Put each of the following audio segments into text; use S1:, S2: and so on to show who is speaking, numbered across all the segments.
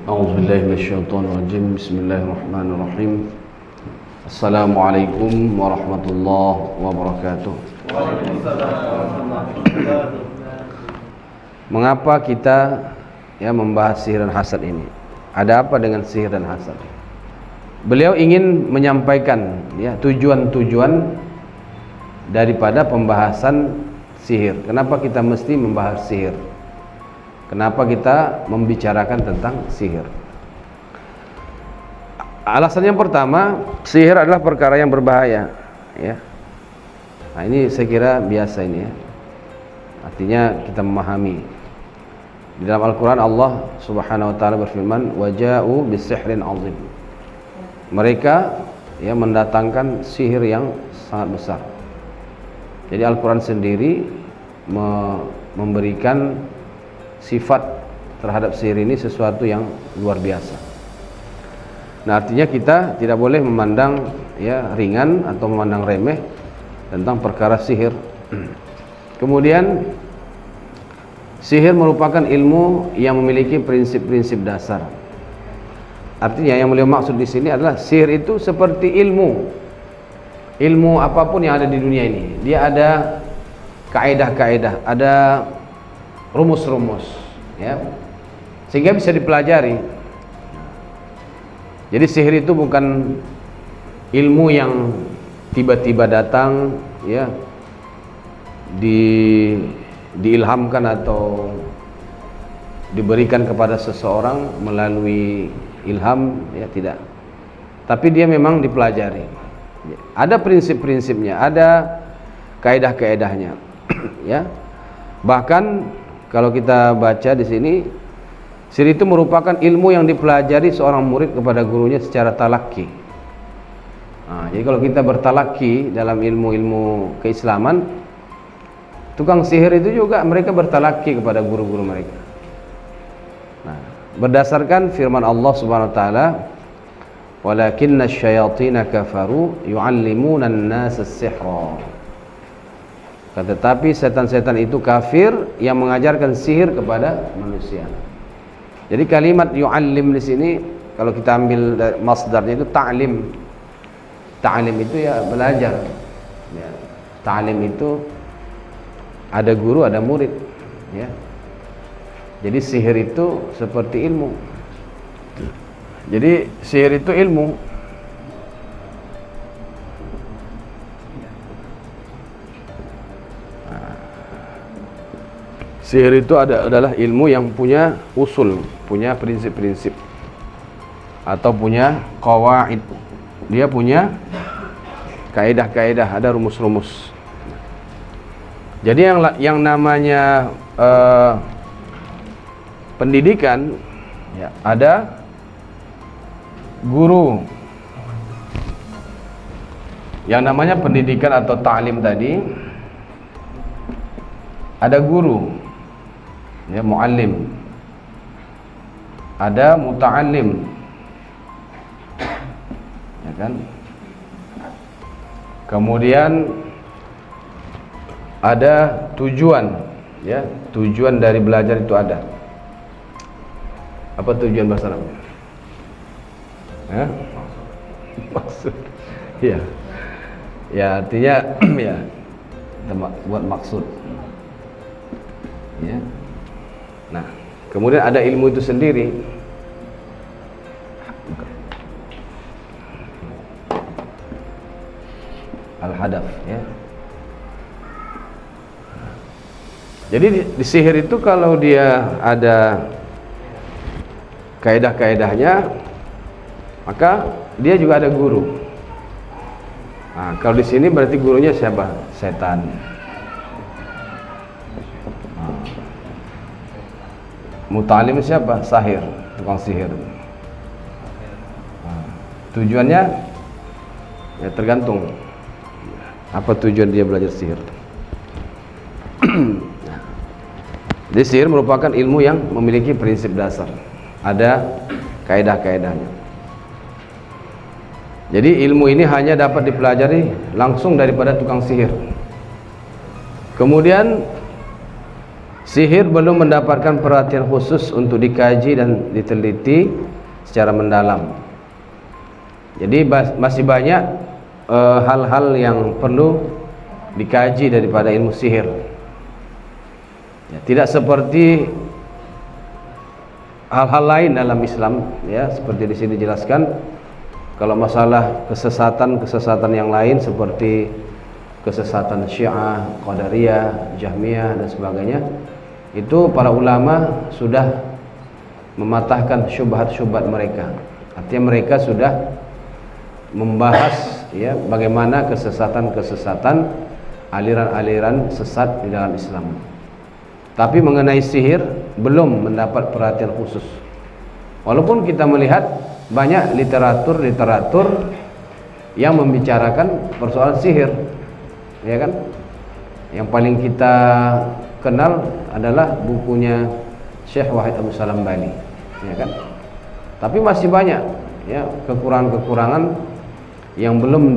S1: أعوذ بالله من الشيطان الرجيم بسم الله الرحمن الرحيم السلام عليكم ورحمة الله وبركاته. Mengapa kita membahas sihir dan hasad ini? Ada apa dengan sihir dan hasad? Beliau ingin menyampaikan tujuan-tujuan daripada pembahasan sihir. Kenapa kita mesti membahas sihir? Kenapa kita membicarakan tentang sihir? Alasan yang pertama, sihir adalah perkara yang berbahaya, Nah, ini saya kira biasa ini, Artinya kita memahami. Di dalam Al-Quran Allah Subhanahu Wa Taala berfirman, "Waja'u bisihrin azim." Mereka mendatangkan sihir yang sangat besar. Jadi Al-Quran sendiri memberikan sifat terhadap sihir ini sesuatu yang luar biasa. Nah, artinya kita tidak boleh memandang ringan atau memandang remeh tentang perkara sihir. Kemudian sihir merupakan ilmu yang memiliki prinsip-prinsip dasar. Artinya yang beliau maksud di sini adalah sihir itu seperti ilmu apapun yang ada di dunia ini. Dia ada kaedah-kaedah, ada rumus-rumus, sehingga bisa dipelajari. Jadi sihir itu bukan ilmu yang tiba-tiba datang, diilhamkan atau diberikan kepada seseorang melalui ilham, tidak. Tapi dia memang dipelajari. Ada prinsip-prinsipnya, ada kaedah-kaedahnya, Bahkan kalau kita baca di sini, sihir itu merupakan ilmu yang dipelajari seorang murid kepada gurunya secara talaki. Jadi kalau kita bertalaki dalam ilmu-ilmu keislaman, tukang sihir itu juga mereka bertalaki kepada guru-guru mereka. Nah, berdasarkan firman Allah Subhanahu Wa Taala, "Walakinna asyayatina kafaru yu'allimuna an-nasa as-sihra." Tetapi setan-setan itu kafir yang mengajarkan sihir kepada manusia. Jadi kalimat yu'allim di sini kalau kita ambil dari masdarnya itu ta'lim. Ta'lim itu belajar. Ta'lim itu ada guru, ada murid, Jadi sihir itu seperti ilmu. Jadi sihir itu ilmu. Sihir itu adalah ilmu yang punya usul, punya prinsip-prinsip, atau punya qawaid. Dia punya kaedah-kaedah, ada rumus-rumus. Jadi yang namanya pendidikan, ada guru. Yang namanya pendidikan atau ta'lim tadi, ada guru, muallim, ada muta'allim, kemudian ada tujuan, tujuan dari belajar itu ada. Apa tujuan bahasa Arab? Maksud. Artinya kita buat maksud. Nah, kemudian ada ilmu itu sendiri. Al-hadaf, Jadi di sihir itu kalau dia ada kaedah-kaedahnya, maka dia juga ada guru. Nah, kalau di sini berarti gurunya siapa? Setan. Muta'alim siapa? Sahir, tukang sihir. Tujuannya tergantung apa tujuan dia belajar sihir. Jadi sihir merupakan ilmu yang memiliki prinsip dasar, ada kaedah-kaedahnya. Jadi ilmu ini hanya dapat dipelajari langsung daripada tukang sihir. Kemudian Sihir belum mendapatkan perhatian khusus untuk dikaji dan diteliti secara mendalam. Jadi masih banyak hal-hal yang perlu dikaji daripada ilmu sihir. Ya, tidak seperti hal-hal lain dalam Islam, ya, seperti di sini dijelaskan. Kalau masalah kesesatan yang lain seperti kesesatan Syiah, Qadariyah, Jahmiyah dan sebagainya, itu para ulama sudah mematahkan syubhat-syubhat mereka. Artinya mereka sudah membahas, ya, bagaimana kesesatan-kesesatan, aliran-aliran sesat di dalam Islam. Tapi mengenai sihir belum mendapat perhatian khusus. Walaupun kita melihat banyak literatur yang membicarakan persoalan sihir, ya kan? Yang paling kita kenal adalah bukunya Syekh Wahid Abu Salam Bali, ya kan? Tapi masih banyak, ya, kekurangan-kekurangan yang belum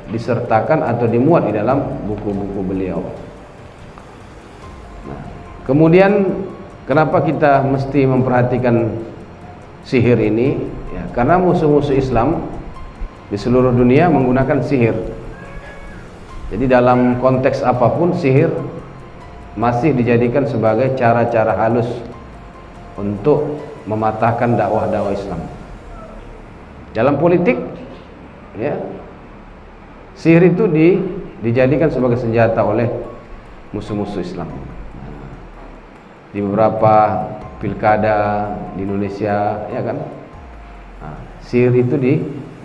S1: disertakan atau dimuat di dalam buku-buku beliau. Nah, kemudian kenapa kita mesti memperhatikan sihir ini? Ya, karena musuh-musuh Islam di seluruh dunia menggunakan sihir. Jadi dalam konteks apapun sihir masih dijadikan sebagai cara-cara halus untuk mematahkan dakwah-dakwah Islam. Dalam politik, ya, sihir itu dijadikan sebagai senjata oleh musuh-musuh Islam. Di beberapa pilkada di Indonesia, ya kan, sihir itu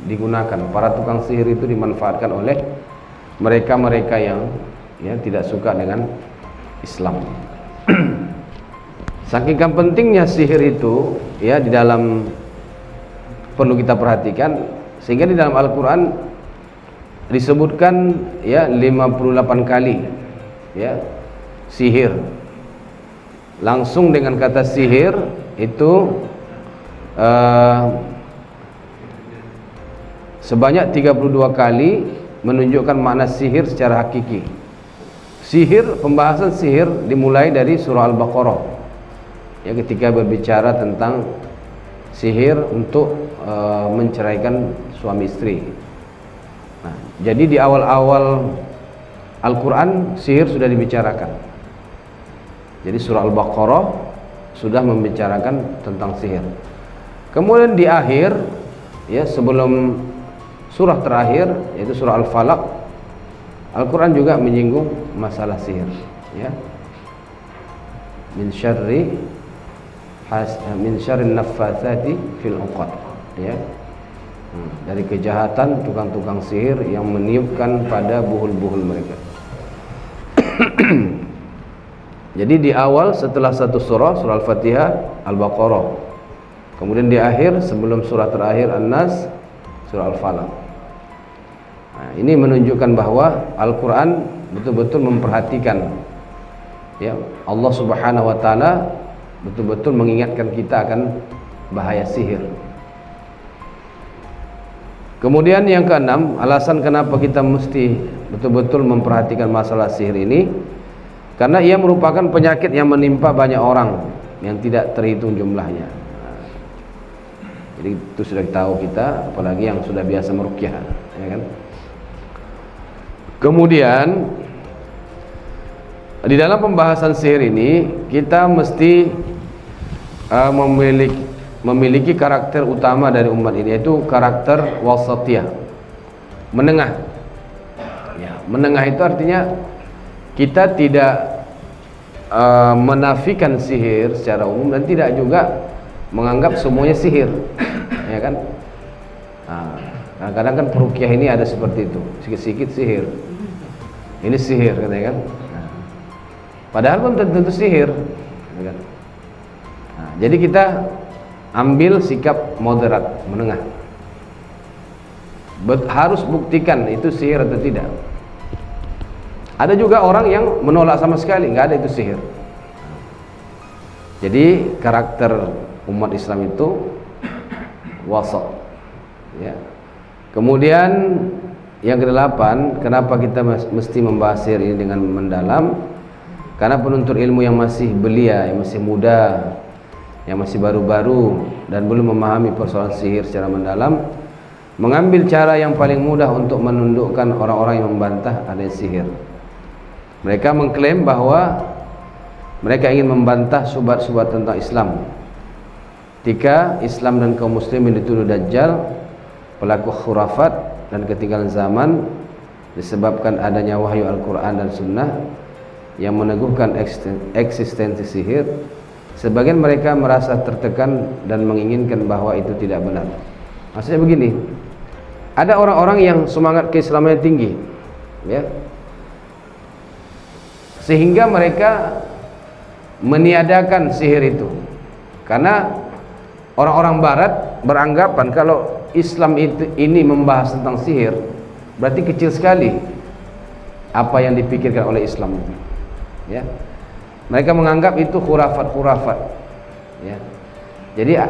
S1: digunakan. Para tukang sihir itu dimanfaatkan oleh mereka-mereka yang, ya, tidak suka dengan Islam. Saking pentingnya sihir itu, ya, di dalam perlu kita perhatikan, sehingga di dalam Al-Quran disebutkan, ya, 58 kali, ya, sihir. Langsung dengan kata sihir itu sebanyak 32 kali menunjukkan makna sihir secara hakiki. Sihir, pembahasan sihir dimulai dari surah Al-Baqarah, ya, ketika berbicara tentang sihir untuk menceraikan suami istri. Nah, jadi di awal-awal Al-Quran sihir sudah dibicarakan. Jadi surah Al-Baqarah sudah membicarakan tentang sihir. Kemudian di akhir, ya, sebelum surah terakhir yaitu surah Al-Falaq, Al-Quran juga menyinggung masalah sihir, ya. Min syarrin naffatsati fil 'uqad, ya. Dari kejahatan tukang-tukang sihir yang meniupkan pada buhul-buhul mereka. Jadi di awal setelah satu surah Al-Fatihah, Al-Baqarah. Kemudian di akhir sebelum surah terakhir An-Nas, surah Al-Falaq. Nah, ini menunjukkan bahwa Al-Quran betul-betul memperhatikan, ya, Allah Subhanahu wa Ta'ala betul-betul mengingatkan kita akan bahaya sihir. Kemudian yang keenam, alasan kenapa kita mesti betul-betul memperhatikan masalah sihir ini, karena ia merupakan penyakit yang menimpa banyak orang yang tidak terhitung jumlahnya. Nah, jadi itu sudah tahu kita, apalagi yang sudah biasa meruqyah, ya kan? Kemudian di dalam pembahasan sihir ini kita mesti memiliki karakter utama dari umat ini, yaitu karakter wasatiyah, menengah. Ya, menengah itu artinya kita tidak menafikan sihir secara umum dan tidak juga menganggap semuanya sihir, ya kan? Nah, kadang-kadang kan peruqyah ini ada seperti itu, sikit-sikit sihir. Ini sihir, katanya kan. Nah, padahal belum tentu sihir, ya kan? Nah, jadi kita ambil sikap moderat, menengah. Harus buktikan itu sihir atau tidak. Ada juga orang yang menolak sama sekali, nggak ada itu sihir. Jadi karakter umat Islam itu wasat, ya. Kemudian yang kedelapan, kenapa kita mesti membahas sihir ini dengan mendalam? Karena penuntut ilmu yang masih belia, yang masih muda, yang masih baru-baru dan belum memahami persoalan sihir secara mendalam, mengambil cara yang paling mudah untuk menundukkan orang-orang yang membantah adanya sihir. Mereka mengklaim bahwa mereka ingin membantah syubhat-syubhat tentang Islam. Ketika Islam dan kaum muslimin dituduh dajjal, pelaku khurafat dan ketinggalan zaman disebabkan adanya wahyu Al-Quran dan Sunnah yang meneguhkan eksistensi sihir, sebagian mereka merasa tertekan dan menginginkan bahwa itu tidak benar. Maksudnya begini, ada orang-orang yang semangat keislamannya tinggi, ya, sehingga mereka meniadakan sihir itu. Karena orang-orang barat beranggapan kalau Islam ini membahas tentang sihir, berarti kecil sekali apa yang dipikirkan oleh Islam itu. Ya, mereka menganggap itu khurafat-khurafat. Ya, jadi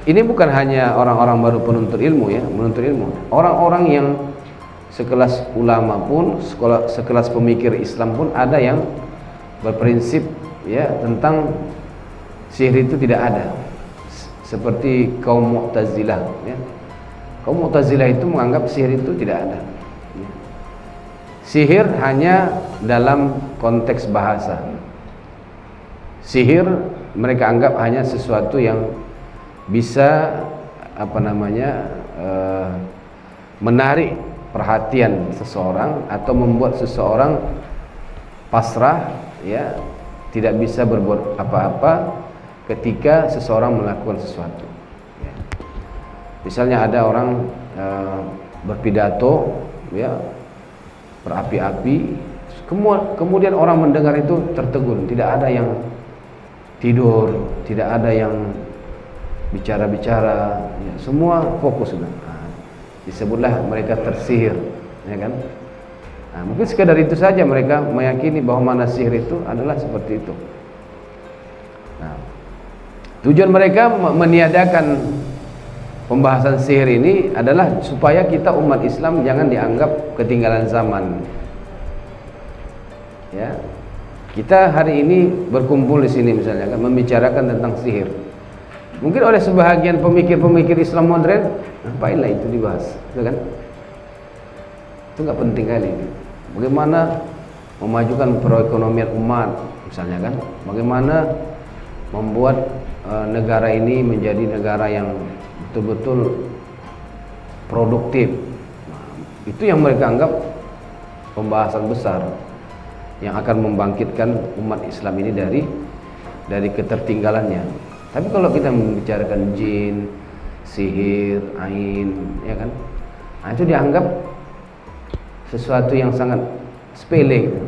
S1: ini bukan hanya orang-orang baru penuntut ilmu, ya, menuntut ilmu. Orang-orang yang sekelas ulama pun, sekelas pemikir Islam pun ada yang berprinsip, ya, tentang sihir itu tidak ada. Seperti kaum Mu'tazilah, ya. Kaum Mu'tazilah itu menganggap sihir itu tidak ada. Ya. Sihir hanya dalam konteks bahasa. Sihir mereka anggap hanya sesuatu yang bisa menarik perhatian seseorang atau membuat seseorang pasrah, ya, tidak bisa berbuat apa-apa ketika seseorang melakukan sesuatu. Ya. Misalnya ada orang berpidato, ya, berapi-api, kemudian orang mendengar itu tertegun, tidak ada yang tidur, tidak ada yang bicara-bicara, ya, semua fokus sudah. Disebutlah mereka tersihir, ya kan? Mungkin sekadar itu saja mereka meyakini bahwa mana sihir itu adalah seperti itu. Tujuan mereka meniadakan pembahasan sihir ini adalah supaya kita umat Islam jangan dianggap ketinggalan zaman. Ya, kita hari ini berkumpul di sini misalnya kan membicarakan tentang sihir. Mungkin oleh sebahagian pemikir-pemikir Islam modern, ngapainlah itu dibahas, gitu kan? Itu nggak penting kali. Bagaimana memajukan perekonomian umat, misalnya kan? Bagaimana membuat negara ini menjadi negara yang betul-betul produktif. Itu yang mereka anggap pembahasan besar yang akan membangkitkan umat Islam ini dari ketertinggalannya. Tapi kalau kita membicarakan jin, sihir, ain, ya kan, itu dianggap sesuatu yang sangat sepele gitu.